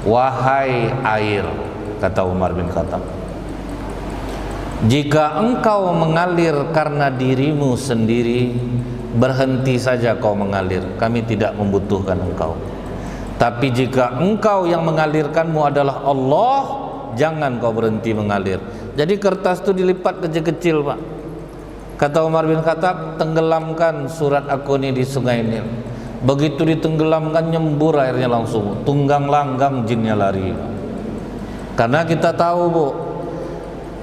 wahai air, kata Umar bin Khattab, jika engkau mengalir karena dirimu sendiri, berhenti saja kau mengalir, kami tidak membutuhkan engkau. Tapi jika engkau yang mengalirkanmu adalah Allah, jangan kau berhenti mengalir. Jadi kertas itu dilipat kecil-kecil, Pak. Kata Umar bin Khattab, tenggelamkan surat aku ini di sungai Nil. Begitu ditenggelamkan, nyembur airnya langsung, tunggang langgang jinnya lari. Karena kita tahu, Bu,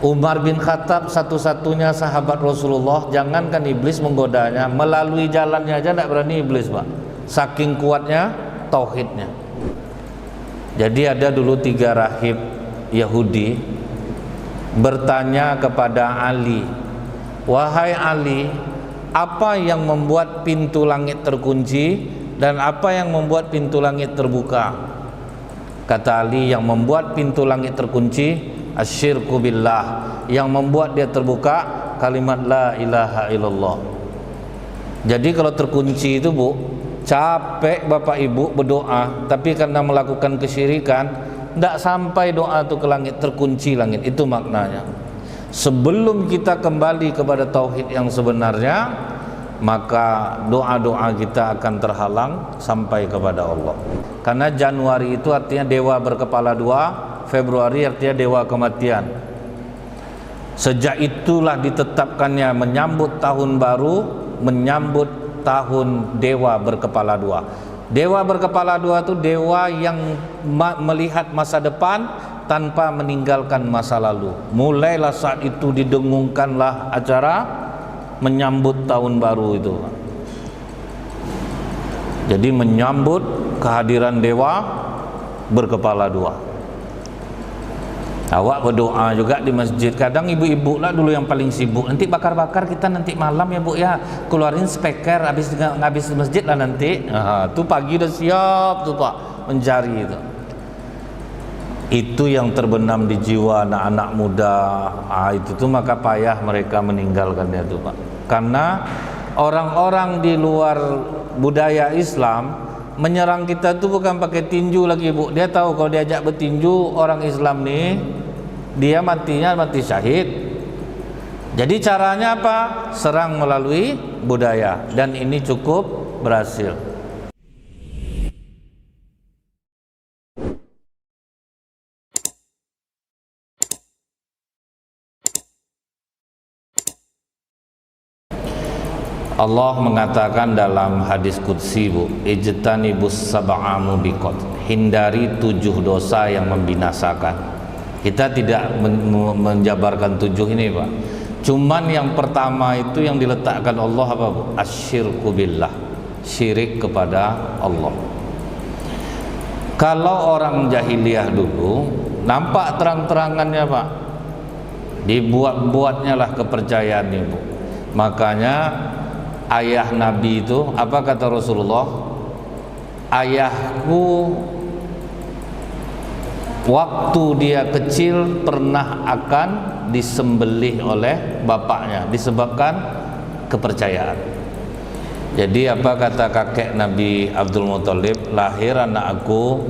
Umar bin Khattab satu-satunya sahabat Rasulullah, jangankan iblis menggodanya, melalui jalannya aja tidak berani iblis, Pak. Saking kuatnya tauhidnya. Jadi ada dulu 3 rahib Yahudi bertanya kepada Ali, wahai Ali, apa yang membuat pintu langit terkunci dan apa yang membuat pintu langit terbuka? Kata Ali, yang membuat pintu langit terkunci asyirku billah, yang membuat dia terbuka kalimat la ilaha illallah. Jadi kalau terkunci itu, Bu, capek Bapak Ibu berdoa, tapi karena melakukan kesyirikan, tidak sampai doa itu ke langit, terkunci langit. Itu maknanya. Sebelum kita kembali kepada tauhid yang sebenarnya, maka doa-doa kita akan terhalang sampai kepada Allah. Karena Januari itu artinya dewa berkepala 2, Februari artinya dewa kematian. Sejak itulah ditetapkannya menyambut tahun baru, menyambut tahun dewa berkepala 2. Dewa berkepala 2 itu dewa yang melihat masa depan tanpa meninggalkan masa lalu. Mulailah saat itu didengungkanlah acara menyambut tahun baru itu. Jadi menyambut kehadiran dewa berkepala 2. Awak berdoa juga di masjid. Kadang ibu-ibu lah dulu yang paling sibuk. Nanti bakar-bakar kita nanti malam ya, Bu, ya. Keluarin speaker habis masjid lah nanti. Tuh pagi udah siap tuh, Pak, mencari itu. Itu yang terbenam di jiwa anak-anak muda. Itu tuh maka payah mereka meninggalkannya tuh, Pak. Karena orang-orang di luar budaya Islam menyerang kita tuh bukan pakai tinju lagi, Bu. Dia tahu kalau diajak bertinju orang Islam nih, dia matinya mati syahid. Jadi caranya apa? Serang melalui budaya, dan ini cukup berhasil. Allah mengatakan dalam hadis qudsi, Bu, ijtanibus sab'a mubiqat, hindari 7 dosa yang membinasakan. Kita tidak menjabarkan 7 ini, Pak. Cuman yang pertama itu yang diletakkan Allah apa, Bu? Asyirku billah, syirik kepada Allah. Kalau orang jahiliyah dulu nampak terang-terangannya, Pak, dibuat-buatnya lah kepercayaan ini, Bu. Makanya ayah Nabi itu apa kata Rasulullah? Ayahku waktu dia kecil pernah akan disembelih oleh bapaknya disebabkan kepercayaan. Jadi apa kata kakek Nabi Abdul Muthalib? Lahir anak aku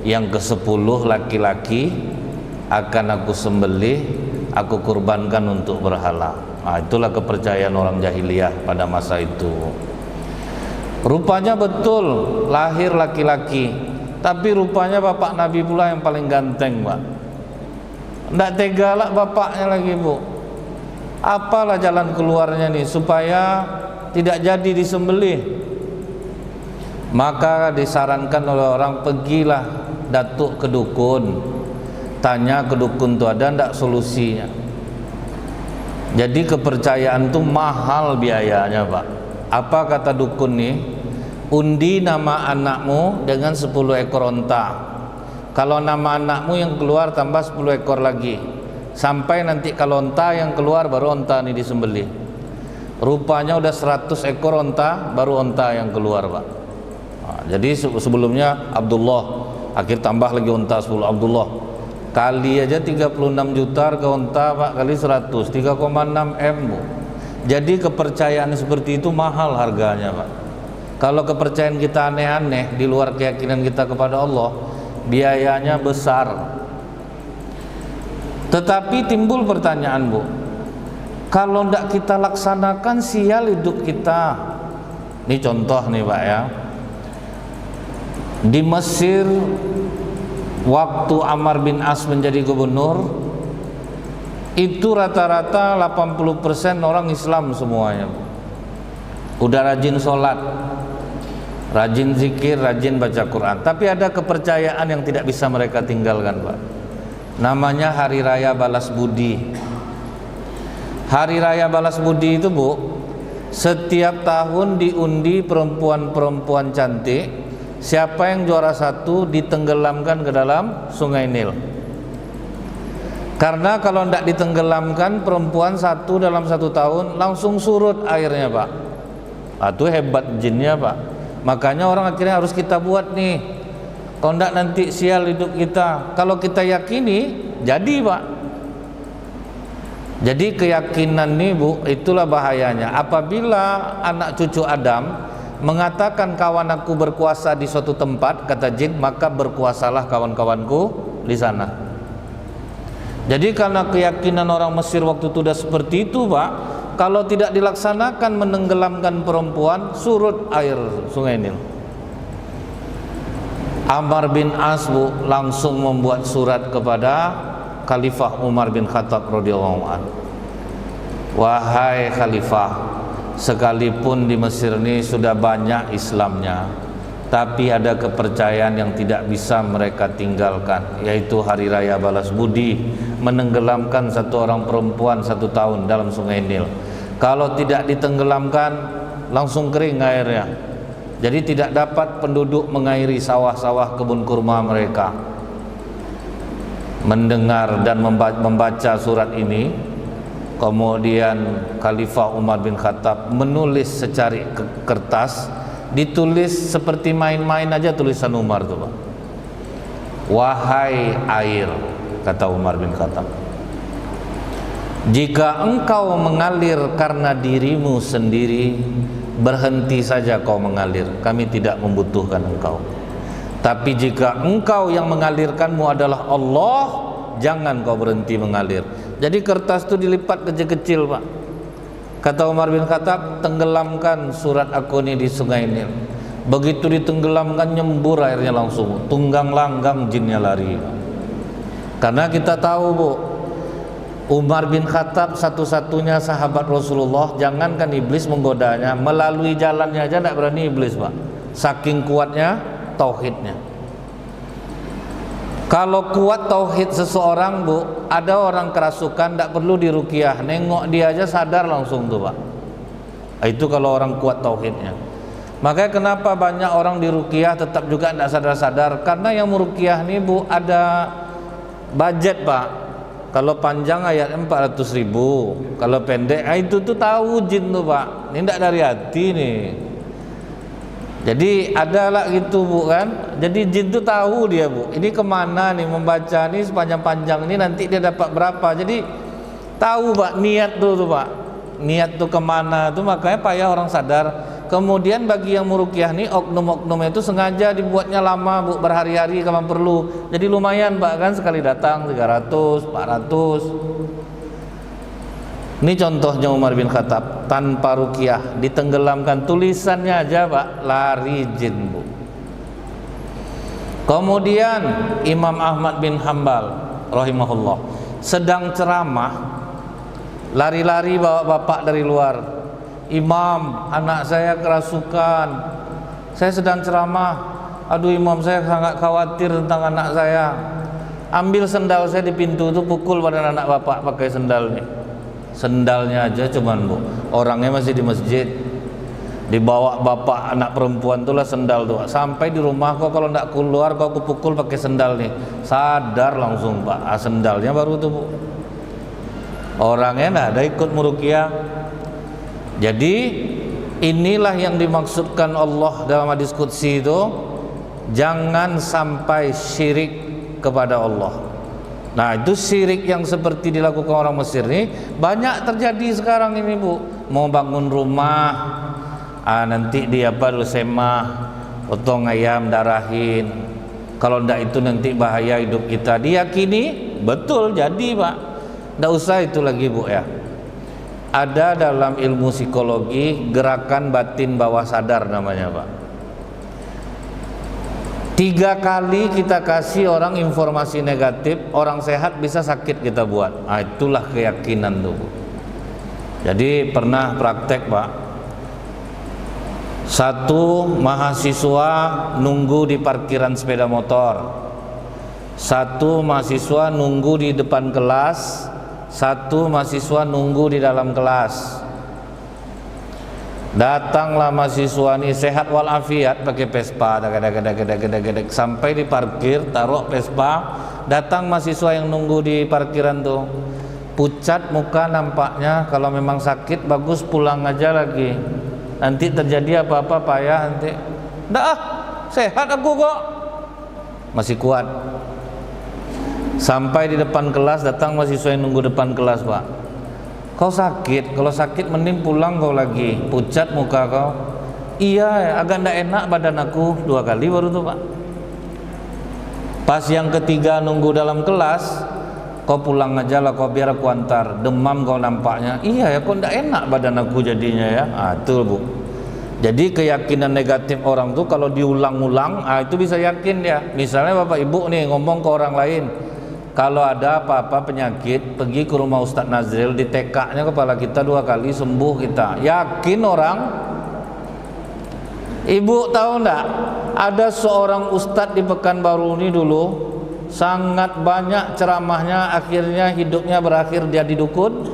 yang ke-10 laki-laki, akan aku sembelih, aku kurbankan untuk berhala. Itulah kepercayaan orang jahiliyah pada masa itu. Rupanya betul lahir laki-laki, tapi rupanya bapak Nabi pula yang paling ganteng, Pak. Tidak tega lah bapaknya lagi, Bu. Apalah jalan keluarnya nih supaya tidak jadi disembelih? Maka disarankan oleh orang, pergilah datuk ke dukun, tanya ke dukun tuh ada ndak solusinya. Jadi kepercayaan itu mahal biayanya, Pak. Apa kata dukun nih? Undi nama anakmu dengan 10 ekor onta. Kalau nama anakmu yang keluar tambah 10 ekor lagi. Sampai nanti kalau onta yang keluar baru onta ini disembelih. Rupanya udah 100 ekor onta baru onta yang keluar, Pak. Jadi sebelumnya Abdullah, akhir tambah lagi onta 10 Abdullah. Kali aja 36 juta ke onta, Pak, kali 100 3,6 M, Bu. Jadi kepercayaan seperti itu mahal harganya, Pak. Kalau kepercayaan kita aneh-aneh di luar keyakinan kita kepada Allah, biayanya besar. Tetapi timbul pertanyaan, Bu, kalau tidak kita laksanakan sial hidup kita. Ini contoh nih Pak ya, di Mesir waktu Ammar bin As menjadi gubernur, itu rata-rata 80% orang Islam semuanya. Udah rajin sholat, rajin zikir, rajin baca Quran. Tapi ada kepercayaan yang tidak bisa mereka tinggalkan, Pak. Namanya Hari Raya Balas Budi. Hari Raya Balas Budi itu, Bu, setiap tahun diundi perempuan-perempuan cantik. Siapa yang juara satu ditenggelamkan ke dalam Sungai Nil. Karena kalau tidak ditenggelamkan, perempuan satu dalam 1 tahun langsung surut airnya, Pak. Itu hebat jinnya, Pak. Makanya orang akhirnya harus kita buat nih. Kalau tidak nanti sial hidup kita. Kalau kita yakini, jadi, Pak. Jadi keyakinan nih, Bu, itulah bahayanya. Apabila anak cucu Adam mengatakan kawan aku berkuasa di suatu tempat, kata jin, maka berkuasalah kawan-kawanku di sana. Jadi karena keyakinan orang Mesir waktu itu sudah seperti itu, Pak, kalau tidak dilaksanakan menenggelamkan perempuan, surut air Sungai Nil. Ammar bin As, Bu, langsung membuat surat kepada Khalifah Umar bin Khattab radhiyallahu anhu. Wahai Khalifah, sekalipun di Mesir ini sudah banyak Islamnya, tapi ada kepercayaan yang tidak bisa mereka tinggalkan, yaitu Hari Raya Balas Budi, menenggelamkan satu orang perempuan 1 tahun dalam Sungai Nil. Kalau tidak ditenggelamkan, langsung kering airnya. Jadi tidak dapat penduduk mengairi sawah-sawah kebun kurma mereka. Mendengar dan membaca surat ini, kemudian Khalifah Umar bin Khattab menulis secari kertas, ditulis seperti main-main aja tulisan Umar tuh, Pak. Wahai air, kata Umar bin Khattab, jika engkau mengalir karena dirimu sendiri, berhenti saja kau mengalir, kami tidak membutuhkan engkau. Tapi jika engkau yang mengalirkanmu adalah Allah, jangan kau berhenti mengalir. Jadi kertas itu dilipat kecil-kecil, Pak. Kata Umar bin Khattab, tenggelamkan surat aku ini di Sungai Nil. Begitu ditenggelamkan, nyembur airnya langsung, tunggang langgang jinnya lari. Karena kita tahu, Bu, Umar bin Khattab satu-satunya sahabat Rasulullah, jangankan iblis menggodanya, melalui jalannya aja tidak berani iblis, Pak. Saking kuatnya tauhidnya. Kalau kuat tauhid seseorang, Bu, ada orang kerasukan tidak perlu diruqyah, nengok dia aja sadar langsung tuh, Pak. Itu kalau orang kuat tauhidnya. Makanya kenapa banyak orang diruqyah tetap juga tidak sadar-sadar, karena yang meruqyah nih, Bu, ada budget, Pak. Kalau panjang ayat 400.000, kalau pendek, itu tuh tahu jin tuh, Pak. Ini tidak dari hati nih. Jadi ada lah gitu, Bu, kan. Jadi jin tuh tahu dia, Bu, ini kemana nih membaca nih sepanjang-panjang ini, nanti dia dapat berapa. Jadi tahu, Pak, niat tuh, Pak. Niat tuh kemana tuh, makanya payah orang sadar. Kemudian bagi yang meruqyah nih, oknum-oknum itu sengaja dibuatnya lama, Bu, berhari-hari kalau perlu. Jadi lumayan, Pak, kan, sekali datang 300, 400. Ini contohnya Umar bin Khattab, tanpa ruqyah, ditenggelamkan, tulisannya aja, Pak, lari jin, Bu. Kemudian Imam Ahmad bin Hambal rahimahullah sedang ceramah, lari-lari bawa bapak dari luar. Imam, anak saya kerasukan. Saya sedang ceramah. Aduh Imam, saya sangat khawatir tentang anak saya. Ambil sendal saya di pintu itu, pukul pada anak bapak pakai sendal nih. Sendalnya aja cuman, Bu, orangnya masih di masjid. Dibawa bapak anak perempuan itulah sendal tuh. Sampai di rumah, kok kalau tidak keluar kok aku pukul pakai sendal nih. Sadar langsung, Pak. Sendalnya baru tuh, Bu. Orangnya tidak ada ikut meruqyah. Jadi inilah yang dimaksudkan Allah dalam hadis qudsi itu, jangan sampai syirik kepada Allah. Nah, itu syirik yang seperti dilakukan orang Mesir ini banyak terjadi sekarang ini, Bu. Mau bangun rumah, nanti dia apa dulu semah, potong ayam, darahin. Kalau ndak itu nanti bahaya hidup kita. Diyakini betul jadi Pak. Ndak usah itu lagi Bu ya. Ada dalam ilmu psikologi gerakan batin bawah sadar namanya Pak. 3 kali kita kasih orang informasi negatif, orang sehat bisa sakit kita buat. Itulah keyakinan tuh Bu. Jadi pernah praktek Pak, satu mahasiswa nunggu di parkiran sepeda motor, satu mahasiswa nunggu di depan kelas, satu mahasiswa nunggu di dalam kelas. Datanglah mahasiswa ini sehat walafiat pakai Vespa, sampai di parkir, taruh Vespa. Datang mahasiswa yang nunggu di parkiran tuh, pucat muka nampaknya. Kalau memang sakit bagus pulang aja lagi, nanti terjadi apa-apa payah nanti. Dah sehat aku kok, masih kuat. Sampai di depan kelas, datang mahasiswa yang nunggu depan kelas, Pak. Kau sakit, kalau sakit mending pulang kau lagi, pucat muka kau. Iya, agak ndak enak badan aku. 2 kali baru tuh Pak. Pas yang ketiga nunggu dalam kelas, kau pulang aja lah, kau biar aku antar. Demam kau nampaknya. Iya ya, kok ndak enak badan aku jadinya ya. Itu Bu. Jadi keyakinan negatif orang tuh kalau diulang-ulang, itu bisa yakin dia. Misalnya Bapak Ibu nih ngomong ke orang lain, kalau ada apa-apa penyakit, pergi ke rumah Ustadz Nazril, ditekaknya kepala kita 2 kali, sembuh kita. Yakin orang? Ibu tahu enggak? Ada seorang Ustadz di Pekanbaru ini dulu, sangat banyak ceramahnya, akhirnya hidupnya berakhir jadi dukun.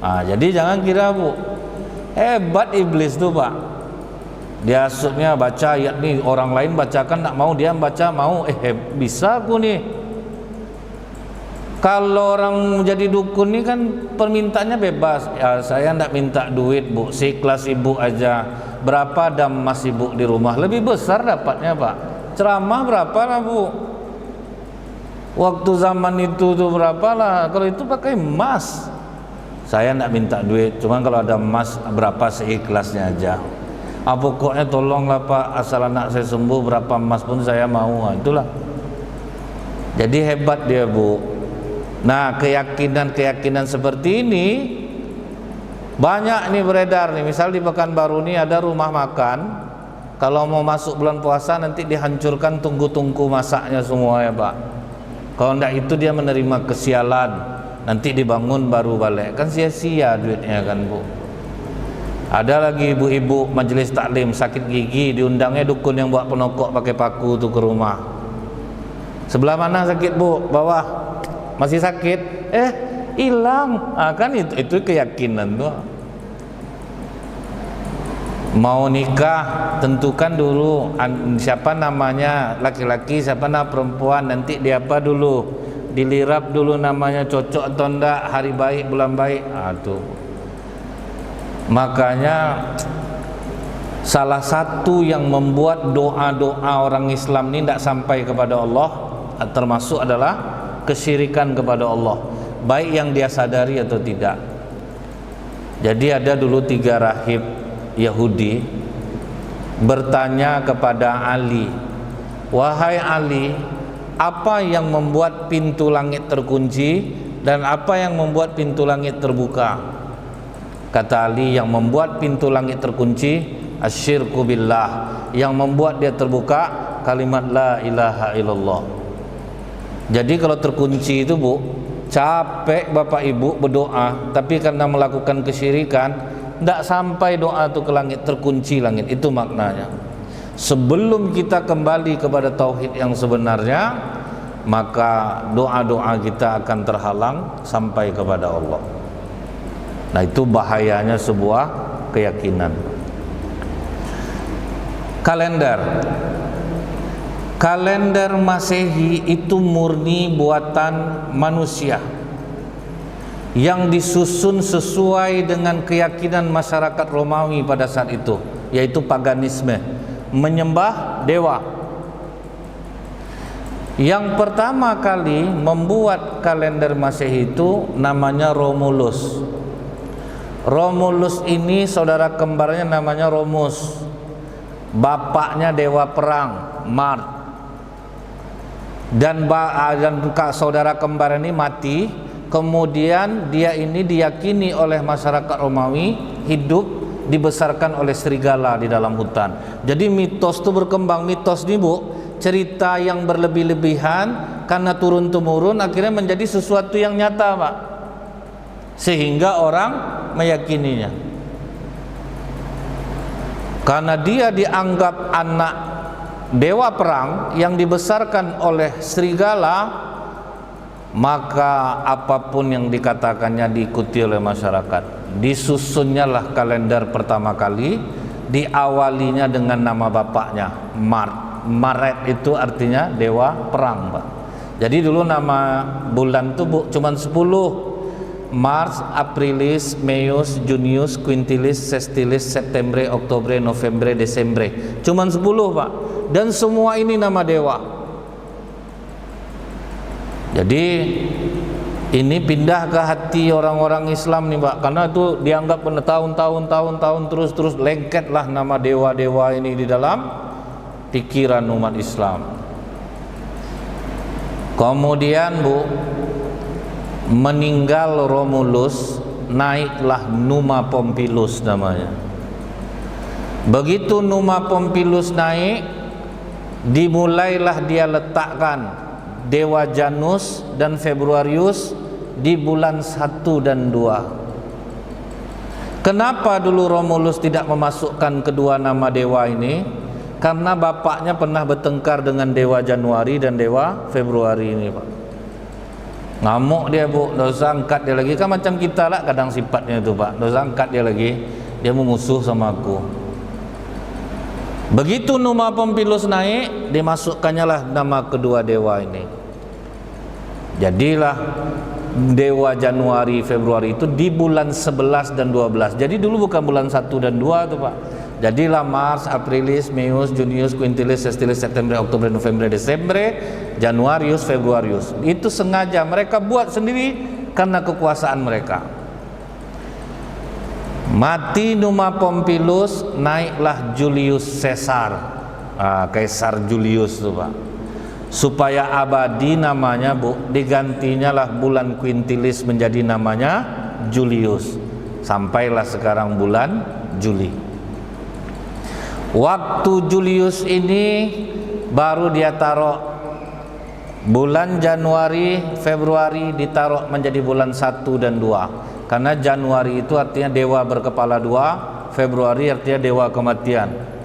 Jadi jangan kira Bu, hebat iblis tuh Pak. Dia asupnya baca ayat nih, orang lain bacakan enggak mau, dia baca mau. Bisa aku nih. Kalau orang jadi dukun ini kan permintaannya bebas. Ya saya enggak minta duit Bu, seikhlas Ibu aja. Berapa ada emas Ibu di rumah? Lebih besar dapatnya Pak. Ceramah berapa lah Bu? Waktu zaman itu tuh berapa lah? Kalau itu pakai emas. Saya enggak minta duit, cuman kalau ada emas berapa seikhlasnya aja. Pokoknya tolonglah Pak, asal anak saya sembuh, berapa emas pun saya mau. Itulah. Jadi hebat dia Bu. Nah, keyakinan-keyakinan seperti ini banyak nih beredar nih. Misal di Pekanbaru ini ada rumah makan, kalau mau masuk bulan puasa nanti dihancurkan tungku-tungku masaknya semua ya Pak. Kalau enggak itu dia menerima kesialan, nanti dibangun baru balik. Kan sia-sia duitnya kan Bu. Ada lagi ibu-ibu majelis taklim sakit gigi, diundangnya dukun yang buat penokok pakai paku tuh ke rumah. Sebelah mana sakit Bu? Bawah. Masih sakit, hilang. Kan itu keyakinan tuh. Mau nikah tentukan dulu siapa namanya, laki-laki siapa nama perempuan, nanti dia apa dulu, dilirap dulu namanya, cocok atau enggak, hari baik bulan baik. Tuh. Makanya salah satu yang membuat doa-doa orang Islam ini tidak sampai kepada Allah termasuk adalah kesyirikan kepada Allah, baik yang dia sadari atau tidak. Jadi ada dulu 3 rahib Yahudi bertanya kepada Ali, wahai Ali, apa yang membuat pintu langit terkunci dan apa yang membuat pintu langit terbuka? Kata Ali, yang membuat pintu langit terkunci asyirku billah, yang membuat dia terbuka kalimat la ilaha illallah. Jadi kalau terkunci itu Bu, capek Bapak Ibu berdoa, tapi karena melakukan kesyirikan, tidak sampai doa itu ke langit, terkunci langit. Itu maknanya. Sebelum kita kembali kepada tauhid yang sebenarnya, maka doa-doa kita akan terhalang sampai kepada Allah. Nah itu bahayanya sebuah keyakinan. Kalender Masehi itu murni buatan manusia yang disusun sesuai dengan keyakinan masyarakat Romawi pada saat itu, yaitu paganisme, menyembah dewa. Yang pertama kali membuat kalender Masehi itu namanya Romulus. Romulus ini saudara kembarnya namanya Romus, bapaknya dewa perang Mars. dan saudara kembar ini mati, kemudian dia ini diyakini oleh masyarakat Romawi hidup dibesarkan oleh serigala di dalam hutan. Jadi mitos itu berkembang. Mitos ini Bu, cerita yang berlebih-lebihan karena turun-temurun akhirnya menjadi sesuatu yang nyata Pak, sehingga orang meyakininya. Karena dia dianggap anak dewa perang yang dibesarkan oleh serigala, maka apapun yang dikatakannya diikuti oleh masyarakat. Disusunnya lah kalender pertama kali, diawalinya dengan nama bapaknya, Maret itu artinya dewa perang Pak. Jadi dulu nama bulan itu cuma 10, Mars, Aprilis, Meius, Junius, Quintilis, Sestilis, September, Oktober, November, Desember. Cuma 10 Pak. Dan semua ini nama dewa. Jadi ini pindah ke hati orang-orang Islam nih Pak, karena itu dianggap tahun-tahun terus lengketlah nama dewa-dewa ini di dalam pikiran umat Islam. Kemudian Bu, meninggal Romulus, naiklah Numa Pompilius namanya. Begitu Numa Pompilius naik, dimulailah dia letakkan Dewa Janus dan Februarius di bulan 1 dan 2. Kenapa dulu Romulus tidak memasukkan kedua nama dewa ini? Karena bapaknya pernah bertengkar dengan Dewa Januari dan Dewa Februari ini Pak. Ngamuk dia Bu, dosa angkat dia lagi. Kan macam kita lah kadang sifatnya itu Pak, dosa angkat dia lagi, dia memusuh sama aku. Begitu Numa Pompilius naik, dimasukkannya lah nama kedua dewa ini. Jadilah Dewa Januari Februari itu di bulan 11 dan 12. Jadi dulu bukan bulan 1 dan 2 tuh Pak. Jadilah Mars, Aprilis, Meius, Junius, Quintilis, Sestilis, September, Oktober, November, Desember, Januarius, Februarius. Itu sengaja mereka buat sendiri karena kekuasaan mereka. Mati Numa Pompilius, naiklah Julius Caesar, Kaisar Julius tuh Pak. Supaya abadi namanya Bu, digantinya lah bulan Quintilis menjadi namanya Julius. Sampailah sekarang bulan Juli. Waktu Julius ini baru dia taruh bulan Januari, Februari ditaruh menjadi bulan 1 dan 2. Karena Januari itu artinya dewa berkepala 2, Februari artinya dewa kematian.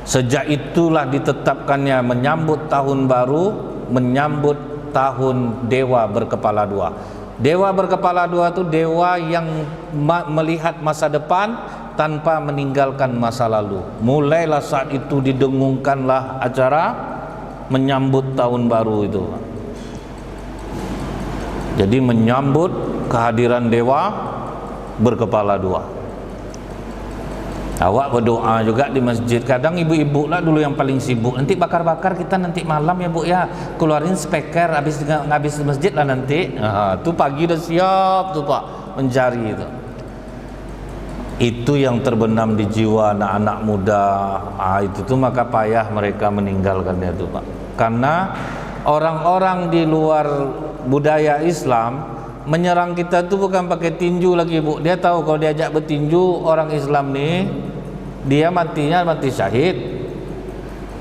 Sejak itulah ditetapkannya menyambut tahun baru, menyambut tahun dewa berkepala 2. Dewa berkepala 2 itu dewa yang melihat masa depan tanpa meninggalkan masa lalu. Mulailah saat itu didengungkanlah acara menyambut tahun baru itu. Jadi menyambut kehadiran dewa berkepala 2. Awak berdoa juga di masjid. Kadang ibu-ibu lah dulu yang paling sibuk. Nanti bakar-bakar kita nanti malam ya Bu ya. Keluarin speaker habis masjid lah nanti. Itu pagi udah siap tuh Pak mencari itu. Itu yang terbenam di jiwa anak-anak muda. Itu tuh maka payah mereka meninggalkannya tuh Pak. Karena orang-orang di luar budaya Islam menyerang kita tuh bukan pakai tinju lagi Bu. Dia tahu kalau diajak bertinju orang Islam nih, dia matinya mati syahid.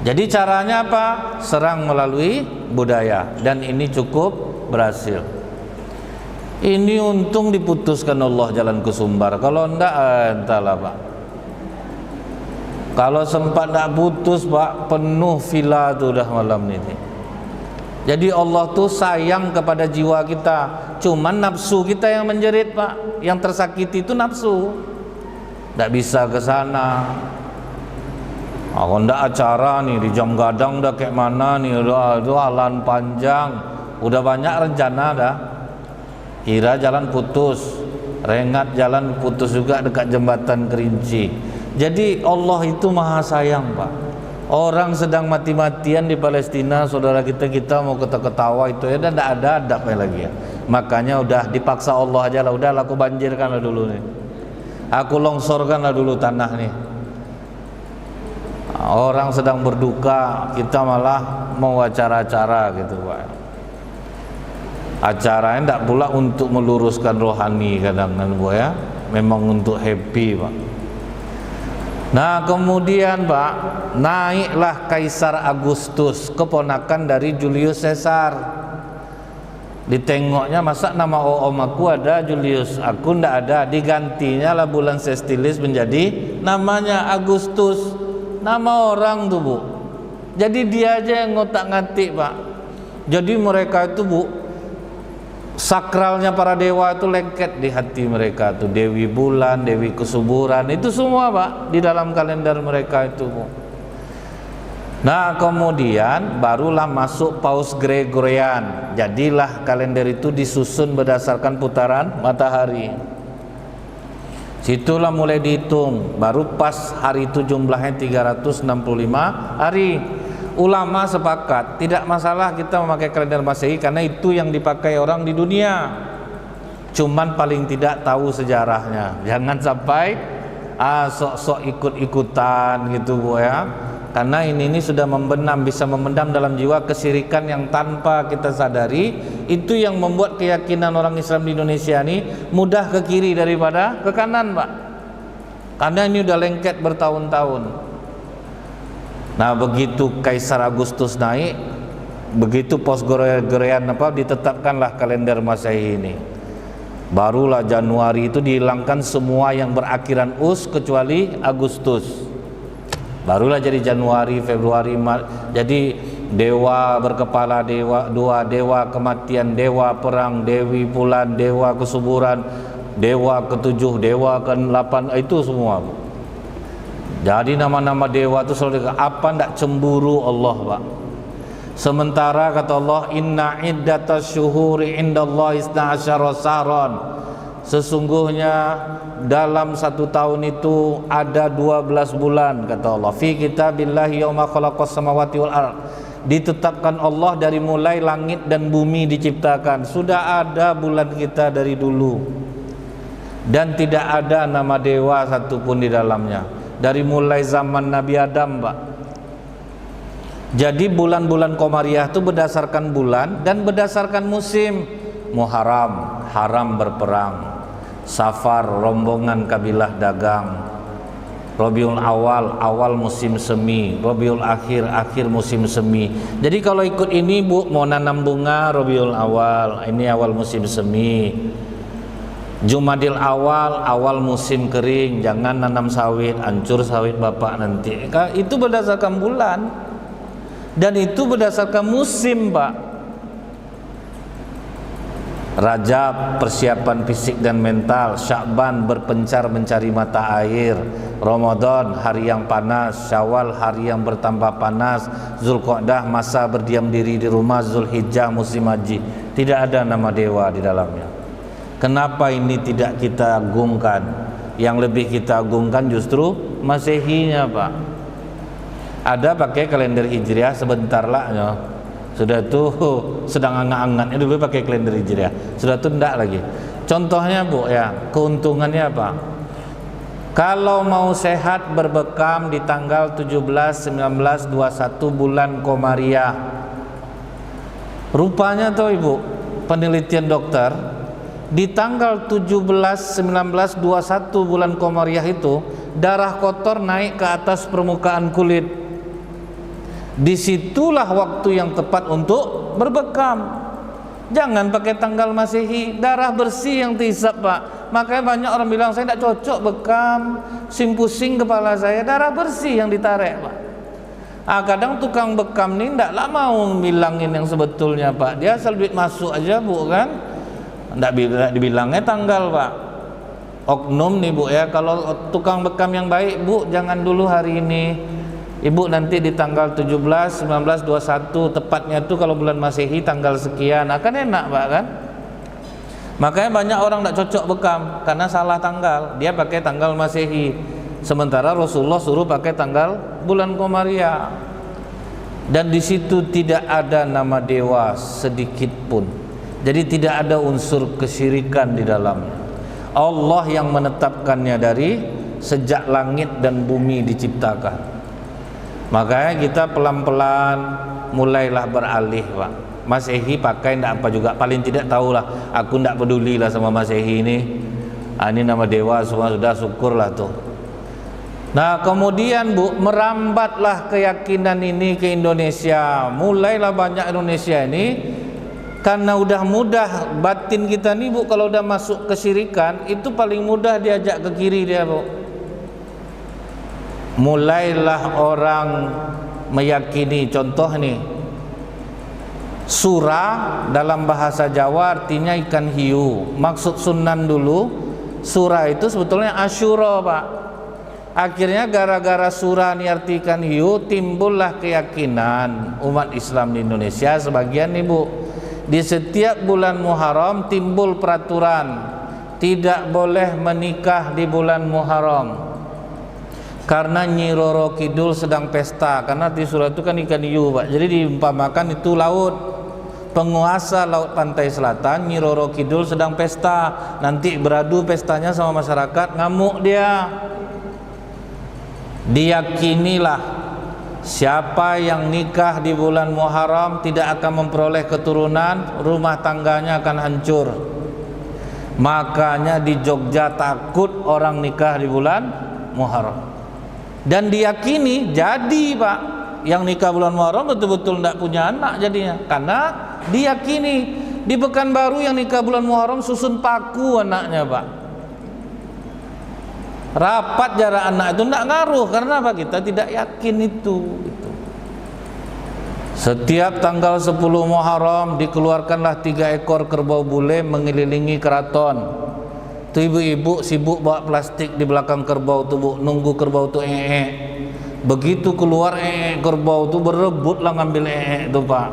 Jadi caranya apa? Serang melalui budaya, dan ini cukup berhasil. Ini untung diputuskan Allah jalan ke Sumbar. Kalau enggak entahlah Pak. Kalau sempat enggak putus Pak, penuh villa tuh udah malam ini. Jadi Allah tuh sayang kepada jiwa kita. Cuman nafsu kita yang menjerit Pak. Yang tersakiti itu nafsu. Tidak bisa ke sana. Kalau ndak acara nih di jam gadang udah kayak mana nih, udah alan panjang, udah banyak rencana dah. Kira jalan putus, Rengat jalan putus juga dekat jembatan Kerinci. Jadi Allah itu maha sayang Pak. Orang sedang mati-matian di Palestina, saudara kita mau ketawa itu ya, dan tidak ada adabnya lagi ya. Makanya udah dipaksa Allah aja lah, udah aku banjirkan lah dulu nih, aku longsorkan lah dulu tanah nih. Orang sedang berduka, kita malah mau acara-acara gitu Pak. Acaranya tidak pula untuk meluruskan rohani kadang-kadang Bu ya, memang untuk happy Pak. Nah kemudian Pak, naiklah Kaisar Agustus, keponakan dari Julius Caesar. Ditengoknya, masa nama om aku ada Julius, aku ndak ada, digantinya lah bulan Sestilis menjadi namanya Agustus, nama orang tuh Bu. Jadi dia aja yang ngotak-ngatik Pak. Jadi mereka itu Bu, sakralnya para dewa itu lengket di hati mereka tuh, Dewi Bulan, Dewi Kesuburan, itu semua Pak di dalam kalender mereka itu Bu. Nah kemudian barulah masuk Paus Gregorian. Jadilah kalender itu disusun berdasarkan putaran matahari. Situlah mulai dihitung. Baru pas hari itu jumlahnya 365 hari. Ulama sepakat tidak masalah kita memakai kalender Masehi karena itu yang dipakai orang di dunia. Cuman paling tidak tahu sejarahnya. Jangan sampai sok-sok ikut-ikutan gitu Bu ya. Karena ini sudah bisa memendam dalam jiwa kesirikan yang tanpa kita sadari. Itu yang membuat keyakinan orang Islam di Indonesia ini mudah ke kiri daripada ke kanan Pak. Karena ini udah lengket bertahun-tahun. Nah begitu Kaisar Agustus naik, begitu post-Gregorian ditetapkanlah kalender Masehi ini. Barulah Januari itu dihilangkan semua yang berakhiran us kecuali Agustus. Barulah jadi Januari, Februari, jadi dewa berkepala dua, dewa kematian, dewa perang, Dewi Bulan, dewa kesuburan, dewa ketujuh, dewa ke-8, itu semua. Jadi nama-nama dewa itu selalu apa ndak cemburu Allah Pak. Sementara kata Allah, inna iddatas syuhuri indallahi 12 syahran. Sesungguhnya dalam satu tahun itu ada 12 bulan kata Allah. Fi kitabillahi yauma khalaqas samawati wal ard. Ditetapkan Allah dari mulai langit dan bumi diciptakan. Sudah ada bulan kita dari dulu. Dan tidak ada nama dewa satupun di dalamnya. Dari mulai zaman Nabi Adam Pak. Jadi bulan-bulan Komariah itu berdasarkan bulan dan berdasarkan musim. Muharram, haram berperang. Safar, rombongan kabilah dagang. Rabiul Awal, awal musim semi. Rabiul Akhir, akhir musim semi. Jadi kalau ikut ini Bu, mau nanam bunga Rabiul Awal, ini awal musim semi. Jumadil Awal, awal musim kering. Jangan nanam sawit, hancur sawit Bapak nanti. Itu berdasarkan bulan. Dan itu berdasarkan musim Pak. Rajab persiapan fisik dan mental, Sya'ban berpencar mencari mata air, Ramadan hari yang panas, Syawal hari yang bertambah panas, Zulqa'dah masa berdiam diri di rumah, Zulhijjah musim haji. Tidak ada nama dewa di dalamnya. Kenapa ini tidak kita agungkan? Yang lebih kita agungkan justru Masehinya Pak. Ada pakai kalender Hijriah sebentar lah ya. Sudah tuh sedang angan-angannya dulu pakai kalender Hijriah. Sudah tuh enggak lagi. Contohnya Bu ya, keuntungannya apa? Kalau mau sehat berbekam di tanggal 17, 19, 21 bulan Komariah. Rupanya tuh Ibu, penelitian dokter di tanggal 17, 19, 21 bulan Komariah itu darah kotor naik ke atas permukaan kulit. Disitulah waktu yang tepat untuk berbekam. Jangan pakai tanggal Masehi, darah bersih yang dihisap Pak. Makanya banyak orang bilang saya tidak cocok bekam, pusing kepala saya, darah bersih yang ditarik Pak. Kadang tukang bekam ini tidaklah mau bilangin yang sebetulnya Pak. Dia asal duit masuk aja Bu kan. Tidak dibilangnya tanggal Pak. Oknum nih Bu ya, kalau tukang bekam yang baik Bu jangan dulu hari ini. Ibu nanti di tanggal 17, 19, 21 tepatnya tuh kalau bulan Masehi tanggal sekian akan enak Pak kan. Makanya banyak orang tidak cocok bekam karena salah tanggal. Dia pakai tanggal Masehi. Sementara Rasulullah suruh pakai tanggal bulan Komariah. Dan di situ tidak ada nama dewa sedikit pun. Jadi tidak ada unsur kesyirikan di dalamnya. Allah yang menetapkannya dari sejak langit dan bumi diciptakan. Makanya kita pelan-pelan mulailah beralih, Pak. Masehi pakai ndak apa juga, paling tidak tahulah. Aku ndak peduli lah sama Masehi ini. Ini nama dewa semua, sudah syukurlah tuh. Nah kemudian Bu, merambatlah keyakinan ini ke Indonesia. Mulailah banyak Indonesia ini, karena udah mudah batin kita nih Bu, kalau udah masuk kesyirikan itu paling mudah diajak ke kiri dia Bu. Mulailah orang meyakini, contoh nih, surah dalam bahasa Jawa artinya ikan hiu. Maksud Sunan dulu, surah itu sebetulnya Asyura Pak. Akhirnya gara-gara surah ini arti ikan hiu, timbullah keyakinan umat Islam di Indonesia sebagian nih Bu, di setiap bulan Muharram timbul peraturan tidak boleh menikah di bulan Muharram karena Nyi Roro Kidul sedang pesta. Karena di surah itu kan ikan hiu Pak, jadi diumpamakan itu laut, penguasa laut pantai selatan Nyi Roro Kidul sedang pesta, nanti beradu pestanya sama masyarakat, ngamuk dia. Diyakinilah siapa yang nikah di bulan Muharram tidak akan memperoleh keturunan, rumah tangganya akan hancur. Makanya di Jogja takut orang nikah di bulan Muharram. Dan diyakini jadi Pak, yang nikah bulan Muharram betul-betul tidak punya anak jadinya, karena diyakini. Di Pekanbaru yang nikah bulan Muharram susun paku anaknya Pak. Rapat jarak anak itu tidak ngaruh, karena apa? Kita tidak yakin itu. Setiap tanggal 10 Muharram dikeluarkanlah 3 ekor kerbau bule mengelilingi keraton. Itu ibu-ibu sibuk bawa plastik di belakang kerbau itu Bu, nunggu kerbau itu Begitu keluar kerbau itu berebutlah ngambil itu Pak.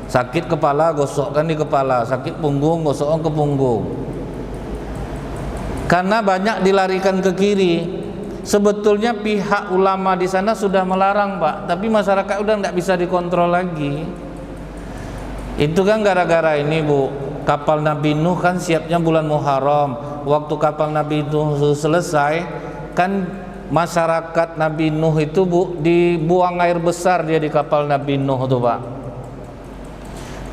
Sakit kepala gosokkan di kepala, sakit punggung gosokkan ke punggung. Karena banyak dilarikan ke kiri. Sebetulnya pihak ulama di sana sudah melarang Pak, tapi masyarakat udah tidak bisa dikontrol lagi. Itu kan gara-gara ini Bu, kapal Nabi Nuh kan siapnya bulan Muharram. Waktu kapal Nabi Nuh selesai, kan masyarakat Nabi Nuh itu Bu, dibuang air besar dia di kapal Nabi Nuh tuh Pak.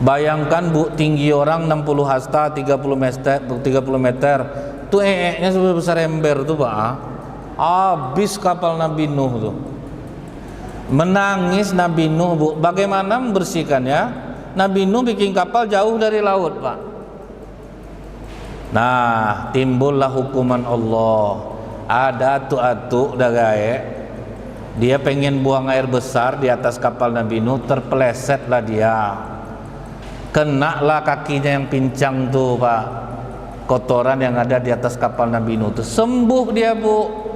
Bayangkan Bu, tinggi orang 60 hasta, 30 meter. Tuh nya sebesar ember tuh Pak. Habis kapal Nabi Nuh tuh. Menangis Nabi Nuh Bu, bagaimana membersihkannya? Nabi Nuh bikin kapal jauh dari laut Pak. Nah, timbullah hukuman Allah. Ada atu-atu dagae, dia pengen buang air besar di atas kapal Nabi Nuh, terpelesetlah dia. Kenalah kakinya yang pincang tuh Pak, kotoran yang ada di atas kapal Nabi Nuh tuh. Sembuh dia Bu.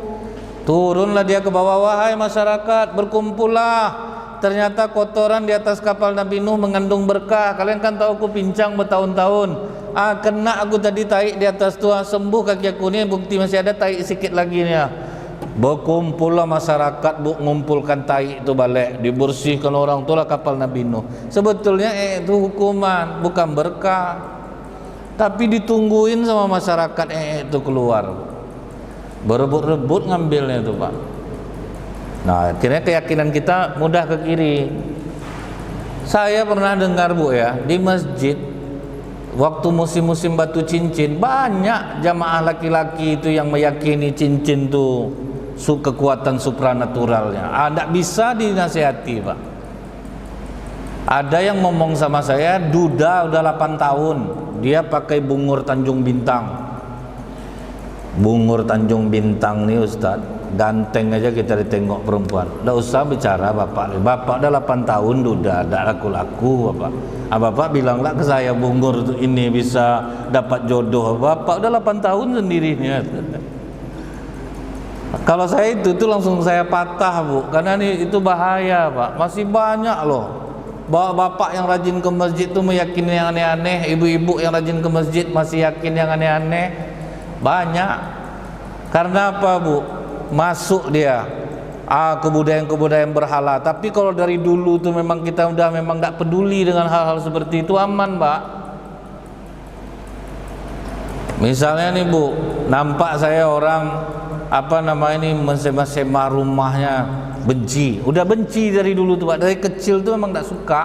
Turunlah dia ke bawah, wahai masyarakat, berkumpullah. Ternyata kotoran di atas kapal Nabi Nuh mengandung berkah. Kalian kan tahu aku pincang bertahun-tahun. Kena aku tadi taik di atas tuah, sembuh kaki aku ni, bukti masih ada taik sikit lagi ni. Berkumpullah masyarakat Bu, mengumpulkan taik itu balik, dibersihkan orang itulah kapal Nabi Nuh. Sebetulnya itu hukuman, bukan berkah. Tapi ditungguin sama masyarakat itu keluar. Berebut-rebut ngambilnya itu Pak. Nah, akhirnya keyakinan kita mudah ke kiri. Saya pernah dengar Bu ya, di masjid waktu musim-musim batu cincin, banyak jamaah laki-laki itu yang meyakini cincin itu kekuatan supranaturalnya. Tidak bisa dinasihati Pak. Ada yang ngomong sama saya, duda udah 8 tahun, dia pakai bungur Tanjung Bintang. Bungur Tanjung Bintang nih Ustaz, ganteng aja kita ditengok perempuan. Tidak usah bicara Bapak. Bapak udah 8 tahun duda, tidak laku-laku Bapak. Bapak bilanglah ke saya bungur ini bisa dapat jodoh. Bapak udah 8 tahun sendirinya. Kalau saya itu langsung saya patah Bu, karena itu bahaya Pak. Masih banyak loh. Bawa bapak yang rajin ke masjid itu meyakini yang aneh-aneh, ibu-ibu yang rajin ke masjid masih yakin yang aneh-aneh. Banyak. Karena apa Bu? Masuk dia kebudayaan-kebudayaan berhala. Tapi kalau dari dulu tuh memang kita udah memang nggak peduli dengan hal-hal seperti itu, aman Pak. Misalnya nih Bu, nampak saya orang apa nama ini mensewa-sewa rumahnya, benci, udah benci dari dulu tuh Pak, dari kecil tuh memang tidak suka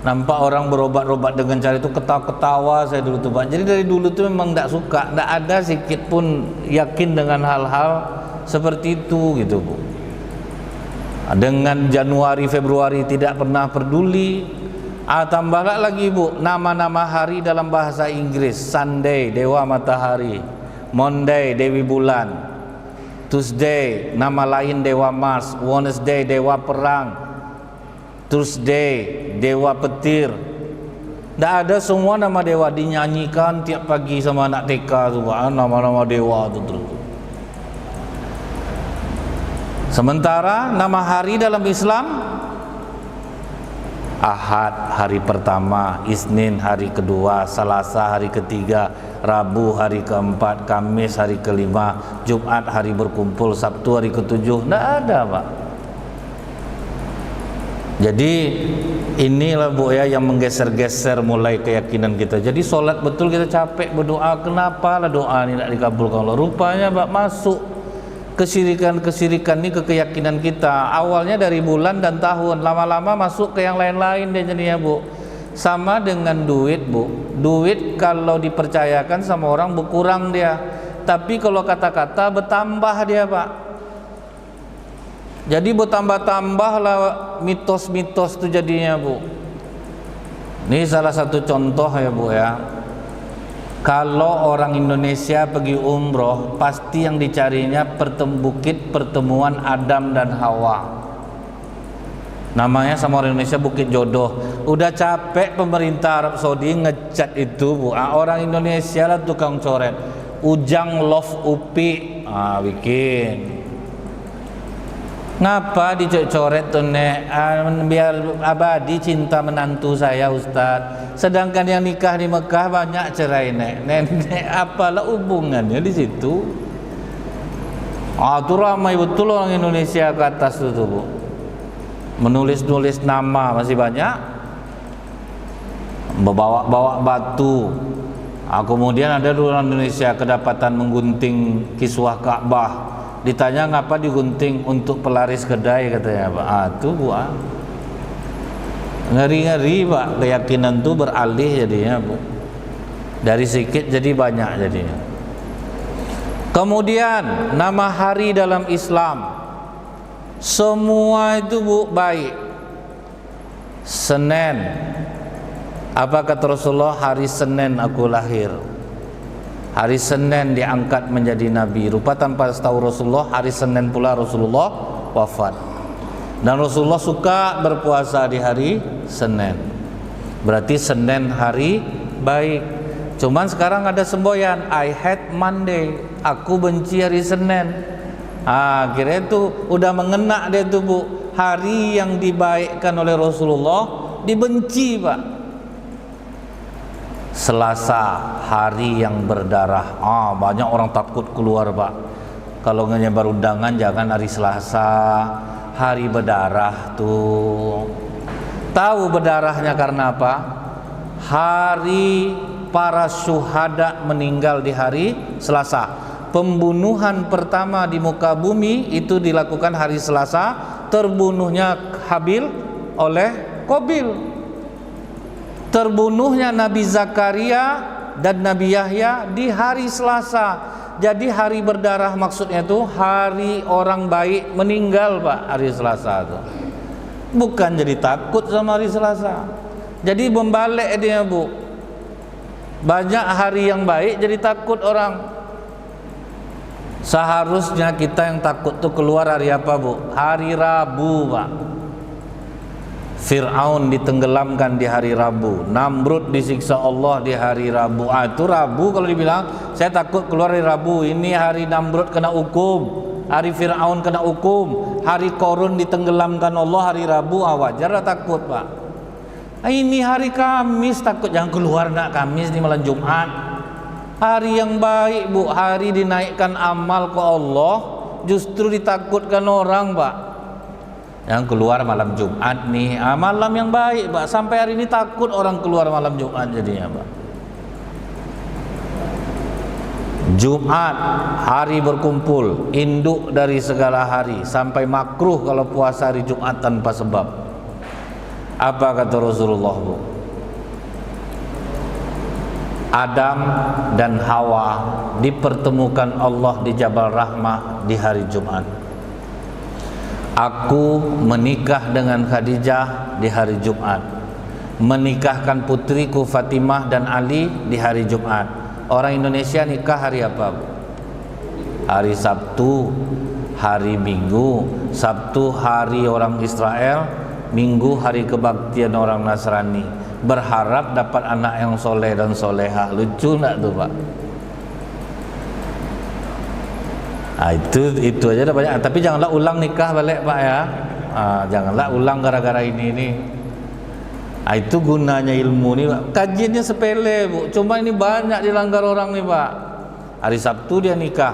nampak orang berobat-obat dengan cara itu, ketawa-ketawa saya dulu tuh Pak. Jadi dari dulu tuh memang tidak suka, tidak ada sedikit pun yakin dengan hal-hal seperti itu gitu Bu. Dengan Januari Februari tidak pernah peduli. Tambahlah lagi Bu, nama-nama hari dalam bahasa Inggris: Sunday dewa matahari, Monday dewi bulan, Tuesday nama lain dewa Mars, Wednesday dewa perang, Thursday dewa petir. Tidak ada, semua nama dewa dinyanyikan tiap pagi sama anak TK tuh Pak, nama-nama dewa itu terus. Sementara nama hari dalam Islam: Ahad hari pertama, Isnin hari kedua, Selasa hari ketiga, Rabu hari keempat, Kamis hari kelima, Jumat hari berkumpul, Sabtu hari ketujuh. Tidak ada Pak. Jadi inilah Bu ya yang menggeser-geser mulai keyakinan kita. Jadi sholat betul kita capek berdoa, kenapa lah doa ini tidak dikabulkan Allah? Rupanya Pak masuk kesirikan-kesirikan ini ke keyakinan kita. Awalnya dari bulan dan tahun, lama-lama masuk ke yang lain-lain dia jadinya Bu. Sama dengan duit Bu, duit kalau dipercayakan sama orang berkurang dia, tapi kalau kata-kata bertambah dia Pak. Jadi bertambah-tambah lah mitos-mitos itu jadinya Bu. Ini salah satu contoh ya Bu ya. Kalau orang Indonesia pergi umroh, pasti yang dicarinya bukit pertemuan Adam dan Hawa. Namanya sama orang Indonesia Bukit Jodoh. Udah capek pemerintah Arab Saudi ngecat itu Bu. Orang Indonesia lah tukang coret. Ujang Love Upi, bikin. Ngapa dicoret tuh nek? Biar abadi cinta menantu saya Ustaz. Sedangkan yang nikah di Mekah banyak cerai nek. Nenek apalah hubungannya di situ? Itu ramai betul orang Indonesia ke atas itu Bu. Menulis-nulis nama masih banyak. Bawa-bawa batu. Kemudian ada orang Indonesia kedapatan menggunting kiswah Ka'bah. Ditanya ngapa digunting? Untuk pelaris kedai katanya Pak. Tuh Bu. Ngeri-ngeri Pak, keyakinan tuh beralih jadinya Bu. Dari sedikit jadi banyak jadinya. Kemudian nama hari dalam Islam semua itu Bu baik. Senin, apa kata Rasulullah? Hari Senin aku lahir. Hari Senin diangkat menjadi Nabi. Rupa tanpa tahu Rasulullah, hari Senin pula Rasulullah wafat. Dan Rasulullah suka berpuasa di hari Senin. Berarti Senin hari baik. Cuman sekarang ada semboyan, I hate Monday, aku benci hari Senin. Akhirnya itu udah mengena dia tuh Bu. Hari yang dibaikkan oleh Rasulullah dibenci Pak. Selasa hari yang berdarah. Banyak orang takut keluar Pak. Kalau nyebar undangan jangan hari Selasa, hari berdarah tuh. Tahu berdarahnya karena apa? Hari para syuhada meninggal di hari Selasa. Pembunuhan pertama di muka bumi itu dilakukan hari Selasa. Terbunuhnya Habil oleh Qabil. Terbunuhnya Nabi Zakaria dan Nabi Yahya di hari Selasa. Jadi hari berdarah maksudnya itu hari orang baik meninggal Pak, hari Selasa itu. Bukan jadi takut sama hari Selasa. Jadi membalik dia Bu. Banyak hari yang baik jadi takut orang. Seharusnya kita yang takut tuh keluar hari apa Bu? Hari Rabu Pak. Fir'aun ditenggelamkan di hari Rabu, Namrud disiksa Allah di hari Rabu. Itu Rabu kalau dibilang saya takut keluar hari Rabu. Ini hari Namrud kena hukum, hari Fir'aun kena hukum, hari Korun ditenggelamkan Allah hari Rabu. Wajar lah takut Pak. Ini hari Kamis takut, jangan keluar nak Kamis ini malam Jumat. Hari yang baik Bu, hari dinaikkan amal ke Allah, justru ditakutkan orang Pak. Yang keluar malam Jumat nih, malam yang baik Pak. Sampai hari ini takut orang keluar malam Jumat jadinya Pak. Jumat hari berkumpul, induk dari segala hari, sampai makruh kalau puasa hari Jumat tanpa sebab. Apa kata Rasulullah, Bu? Adam dan Hawa dipertemukan Allah di Jabal Rahmah di hari Jumat. Aku menikah dengan Khadijah di hari Jumat, menikahkan putriku Fatimah dan Ali di hari Jumat. Orang Indonesia nikah hari apa, Bu? Hari Sabtu, hari Minggu. Sabtu hari orang Israel, Minggu hari kebaktian orang Nasrani. Berharap dapat anak yang soleh dan solehah. Lucu enggak tuh, Pak? Nah, itu aja dah banyak. Tapi janganlah ulang nikah balik, Pak, ya. Janganlah ulang gara-gara ini. Itu gunanya ilmu nih, Pak. Kajiannya sepele, Bu. Cuma ini banyak dilanggar orang nih, Pak. Hari Sabtu dia nikah.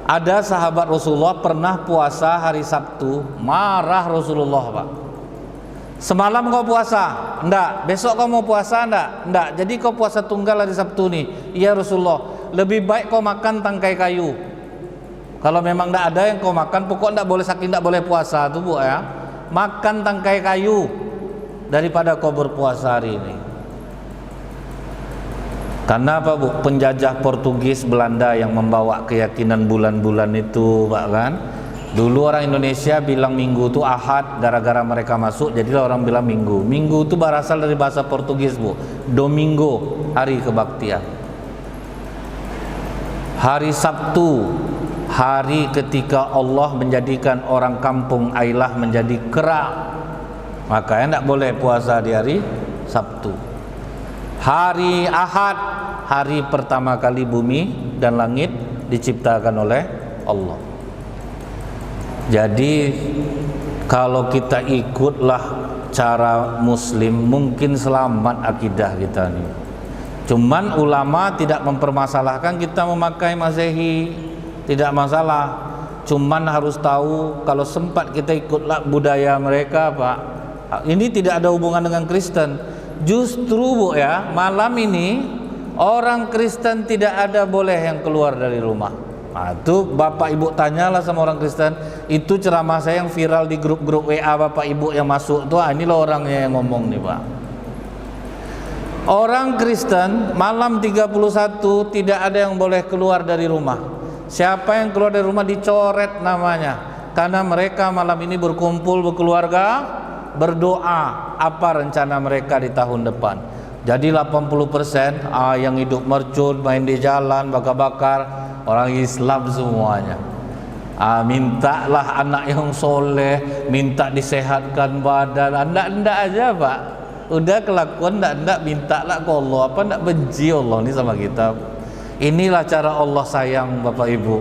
Ada sahabat Rasulullah pernah puasa hari Sabtu, marah Rasulullah, Pak. Semalam kau puasa? Enggak. Besok kau mau puasa? Enggak. Jadi kau puasa tunggal hari Sabtu nih. Iya Rasulullah. Lebih baik kau makan tangkai kayu. Kalau memang enggak ada yang kau makan, pokok enggak boleh sakit, enggak boleh puasa tuh, Bu, ya. Makan tangkai kayu daripada kau berpuasa hari ini. Karena apa, Bu? Penjajah Portugis Belanda yang membawa keyakinan bulan-bulan itu, Pak, kan? Dulu orang Indonesia bilang Minggu itu Ahad, gara-gara mereka masuk jadilah orang bilang Minggu. Minggu itu berasal dari bahasa Portugis, Bu. Domingo, hari kebaktian. Hari Sabtu, hari ketika Allah menjadikan orang kampung Ailah menjadi kera. Makanya tidak boleh puasa di hari Sabtu. Hari Ahad, hari pertama kali bumi dan langit diciptakan oleh Allah. Jadi kalau kita ikutlah cara Muslim, mungkin selamat akidah kita nih. Cuman ulama tidak mempermasalahkan kita memakai Masehi, tidak masalah. Cuman harus tahu kalau sempat kita ikutlah budaya mereka, Pak. Ini tidak ada hubungan dengan Kristen. Justru, Bu, ya, malam ini orang Kristen tidak ada boleh yang keluar dari rumah. Nah, itu Bapak Ibu tanyalah sama orang Kristen. Itu ceramah saya yang viral di grup-grup WA Bapak Ibu yang masuk tuh. Inilah orangnya yang ngomong nih, Pak. Orang Kristen malam 31 tidak ada yang boleh keluar dari rumah. Siapa yang keluar dari rumah dicoret namanya. Karena mereka malam ini berkumpul berkeluarga, berdoa apa rencana mereka di tahun depan. Jadi 80% yang hidup mercun, main di jalan, bakar-bakar, orang Islam semuanya. Mintalah anak yang soleh, minta disehatkan badan. Anda aja, Pak. Udah kelakuan ndak mintalah ke Allah. Apa ndak benci Allah ini sama kita? Inilah cara Allah sayang, Bapak Ibu.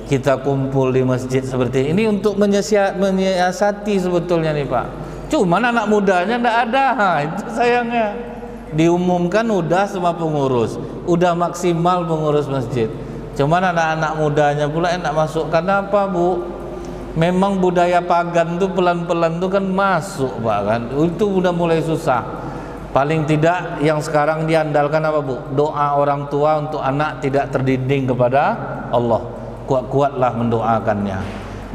Kita kumpul di masjid seperti ini untuk menyiasati sebetulnya nih, Pak. Cuman anak mudanya ndak ada. Itu sayangnya. Diumumkan udah sama pengurus, udah maksimal pengurus masjid. Cuman anak-anak mudanya pula yang ndak masuk. Karena apa, Bu? Memang budaya pagan tuh pelan-pelan tuh kan masuk, Pak, kan. Itu udah mulai susah. Paling tidak yang sekarang diandalkan apa, Bu? Doa orang tua untuk anak tidak terdidik kepada Allah. Kuat-kuatlah mendoakannya.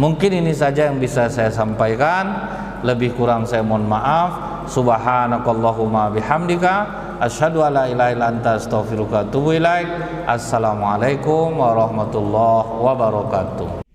Mungkin ini saja yang bisa saya sampaikan. Lebih kurang saya mohon maaf. Subhanakallahumma bihamdika asyhadu alla ilaha illa anta astaghfiruka wa atubu ilaik. Assalamualaikum warahmatullahi wabarakatuh.